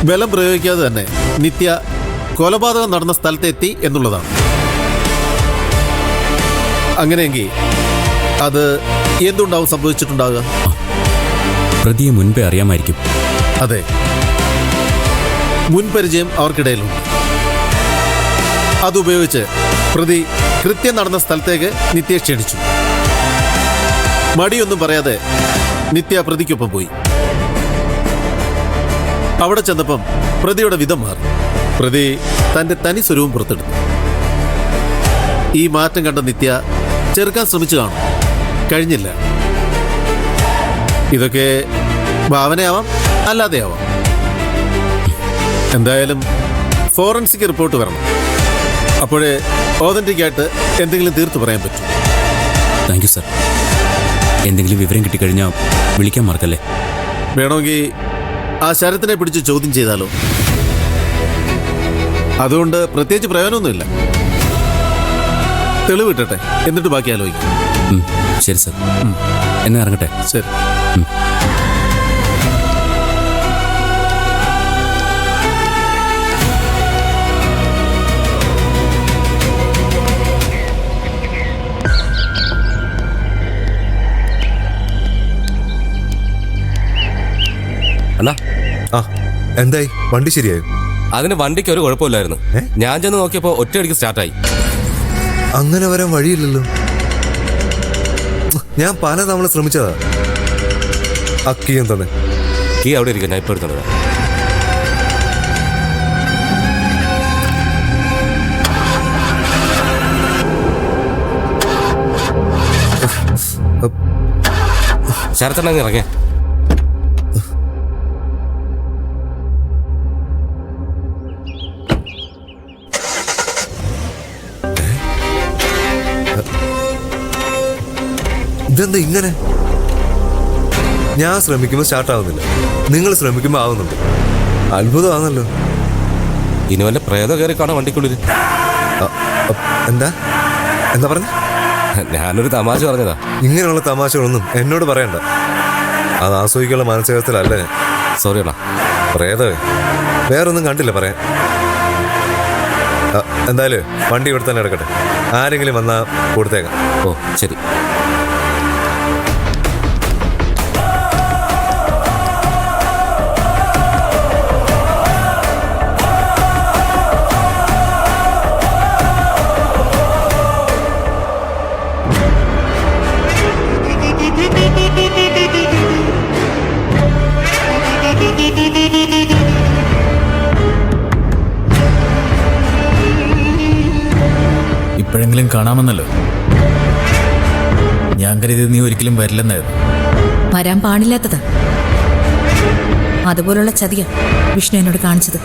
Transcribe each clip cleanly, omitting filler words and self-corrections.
ബലം പ്രയോഗിക്കാതെ തന്നെ നിത്യ കൊലപാതകം നടന്ന സ്ഥലത്തെത്തി എന്നുള്ളതാണ്. അങ്ങനെയെങ്കിൽ അത് എന്തുണ്ടാവും സംഭവിച്ചിട്ടുണ്ടാകുക? പ്രതിയെ മുൻപേ അറിയാമായിരിക്കും. അതെ, മുൻപരിചയം അവർക്കിടയിലുണ്ട്. അതുപയോഗിച്ച് പ്രതി കൃത്യം നടന്ന സ്ഥലത്തേക്ക് നിത്യയെ ക്ഷണിച്ചു. മടിയൊന്നും പറയാതെ നിത്യ പ്രതിക്കൊപ്പം പോയി. അവിടെ ചെന്നപ്പം പ്രതിയുടെ വിധം മാറി. പ്രതി തന്റെ തനി സ്വരൂപം പുറത്തെടുത്തു. ഈ മാറ്റം കണ്ട നിത്യ ചെറുക്കാൻ ശ്രമിച്ചു കാണും. കഴിഞ്ഞില്ല. ഇതൊക്കെ ഭാവനയാവാം, അല്ലാതെയാവാം. എന്തായാലും ഫോറൻസിക് റിപ്പോർട്ട് വരണം. അപ്പോഴേ ഓതന്റിക് ആയിട്ട് എന്തെങ്കിലും തീർത്തു പറയാൻ പറ്റും. Thank you sir. എന്തെങ്കിലും വിവരം കിട്ടിക്കഴിഞ്ഞാൽ വിളിക്കാൻ മറക്കല്ലേ. വേണമെങ്കിൽ ആ ശരത്തിനെ പിടിച്ച് ചോദ്യം ചെയ്താലോ? അതുകൊണ്ട് പ്രത്യേകിച്ച് പ്രയോജനമൊന്നുമില്ല. തെളിവ് കിട്ടട്ടെ, എന്നിട്ട് ബാക്കി ആലോചിക്കും. ശരി സർ, എന്നാ ഇറങ്ങട്ടെ. ശരി. അണ്ണാ, എന്തായി? വണ്ടി ശരിയായോ? അതിന് വണ്ടിക്ക് ഒരു കുഴപ്പമില്ലായിരുന്നു. ഞാൻ ചെന്ന് നോക്കിയപ്പോൾ ഒറ്റയടിക്ക് സ്റ്റാർട്ടായി. അങ്ങനെ വരാൻ വഴിയില്ലല്ലോ. ഞാൻ പലതവണ ശ്രമിച്ചതാ. അക്കിയും തന്നെ കീ അവിടെ ഇരിക്കും, ഞാൻ ഇപ്പോൾ എടുത്തോളാം. ശരത്തണ്ണ ഇറങ്ങിയ ഇതെന്താ ഇങ്ങനെ? ഞാൻ ശ്രമിക്കുമ്പോൾ സ്റ്റാർട്ടാവുന്നില്ല, നിങ്ങൾ ശ്രമിക്കുമ്പോൾ ആവുന്നുണ്ട്. അത്ഭുതമാണല്ലോ. ഇനി വല്ല പ്രേതം കയറി കാണാൻ വണ്ടിക്കുള്ളിൽ. എന്താ എന്താ പറഞ്ഞ? ഞാനൊരു തമാശ പറഞ്ഞതാ. ഇങ്ങനെയുള്ള തമാശകളൊന്നും എന്നോട് പറയണ്ട. അത് ആസ്വദിക്കാനുള്ള മാനസികത്തിലല്ല ഞാൻ. സോറി അണ്ണാ. പ്രേതമേ, വേറൊന്നും കണ്ടില്ല പറയാൻ. എന്തായാലും വണ്ടി ഇവിടെ തന്നെ എടുക്കട്ടെ. ആരെങ്കിലും വന്നാൽ കൊടുത്തേക്കാം. ഓ ശരി. ഇപ്പോഴെങ്കിലും കാണാമെന്നല്ലോ. ഞാൻ കരുതി നീ ഒരിക്കലും വരില്ലെന്നായിരുന്നു. വരാൻ പാടില്ലാത്തത്. അതുപോലുള്ള ചതിയ വിഷ്ണു എന്നോട് കാണിച്ചത്.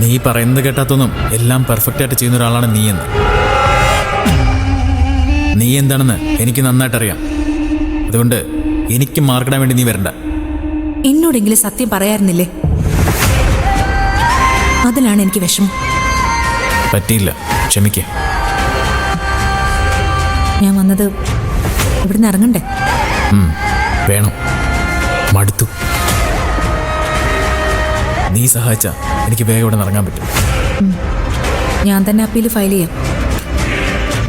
നീ പറയുന്നത് കേട്ടാത്തൊന്നും എല്ലാം പെർഫെക്റ്റ് ആയിട്ട് ചെയ്യുന്ന ഒരാളാണ് നീ എന്ന്. നീ എന്താണെന്ന് എനിക്ക് നന്നായിട്ടറിയാം. അതുകൊണ്ട് എനിക്ക് മാർക്കിടാൻ വേണ്ടി നീ വരണ്ട. എന്നോടെങ്കിലും സത്യം പറയാറുന്നില്ലേ? അതിലാണ് എനിക്ക് വിഷമം. പറ്റിയില്ല, ക്ഷമിക്ക. ഞാൻ വന്നത് ഇവിടുന്ന് ഇറങ്ങണ്ടേ? വേണം. മടുത്തു. നീ സഹായിച്ച എനിക്ക് വേഗം ഇവിടെ ഇറങ്ങാൻ പറ്റും. ഞാൻ തന്നെ അപ്പീൽ ഫയൽ ചെയ്യാം.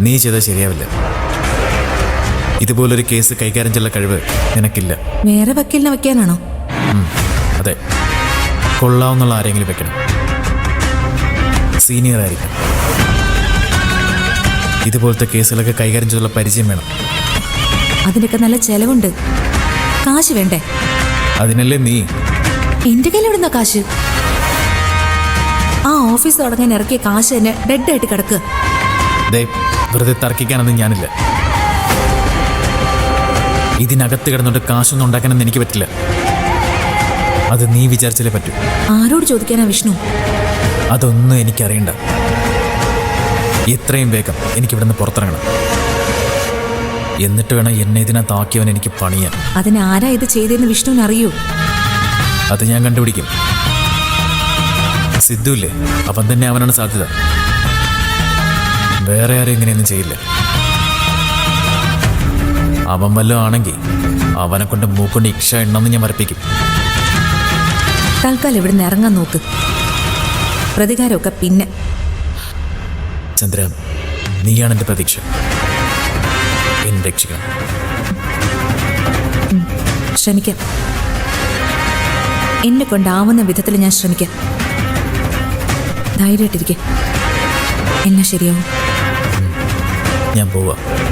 നീ ചെയ്താൽ ശരിയാവില്ല. ഇതുപോലൊരു കേസ് കൈകാര്യം ചെയ്യാനുള്ള കഴിവ് നിനക്കില്ല. വേറെ വക്കീലിനെ വെക്കാനാണോ? അതെ, കൊള്ളാവുന്നുള്ള ആരെങ്കിലും വെക്കണം. സീനിയർ ആയിരിക്കും. ഇതുപോലത്തെ കേസുകളൊക്കെ കൈകാര്യം ചെയ്തുള്ള പരിചയം വേണം. അതിനൊക്കെ നല്ല ചെലവുണ്ട്. കാശ് വേണ്ടേ? അതിനല്ലേ നീ. എന്റെ കയ്യിൽ എവിടുന്ന കാശ്? ആ ഓഫീസ് തുടങ്ങാൻ ഇറക്കിയ കാശ് തന്നെ ഡെഡായിട്ട് കിടക്കുക. വെറുതെ തർക്കിക്കാനൊന്നും ഞാനില്ല. ഇതിനകത്ത് കിടന്നുകൊണ്ട് കാശൊന്നും ഉണ്ടാക്കാനൊന്നും എനിക്ക് പറ്റില്ല. അത് നീ വിചാരിച്ചാലേ പറ്റൂ. ആരോട് ചോദിക്കാനാ വിഷ്ണു? അതൊന്നും എനിക്കറിയണ്ട. എത്രയും വേഗം എനിക്കിവിടുന്ന് പുറത്തിറങ്ങണം. എന്നിട്ട് വേണം എന്നെ ഇതിനകത്താക്കിയവൻ എനിക്ക് പണിയാൻ. അതിനാരാ ഇത് ചെയ്തതെന്ന് വിഷ്ണുവിന് അറിയൂ? അത് ഞാൻ കണ്ടുപിടിക്കും. സിദ്ധു ഇല്ലേ, അവൻ തന്നെ അവനാണ് സാധ്യത. വേറെ ആരും ഇങ്ങനെയൊന്നും ചെയ്യില്ല. അവൻ വല്ലതും ആണെങ്കിൽ അവനെ കൊണ്ട് മൂക്കൊണ്ട് ഇക്ഷ എണ്ണമെന്ന് ഞാൻ മരപ്പിക്കും. തൽക്കാലം ഇവിടുന്ന് ഇറങ്ങാൻ നോക്ക്. പ്രതികാരമൊക്കെ പിന്നെ. ചന്ദ്ര, നീയാണ് എൻ്റെ പ്രതീക്ഷ. എന്നെ രക്ഷിക്കണം. ശ്രമിക്കാം. എന്നെ കൊണ്ടാവുന്ന വിധത്തിൽ ഞാൻ ശ്രമിക്കാം. ധൈര്യമായിട്ടിരിക്കെ. എല്ലാം ശരിയാവും. ഞാൻ പോവാം.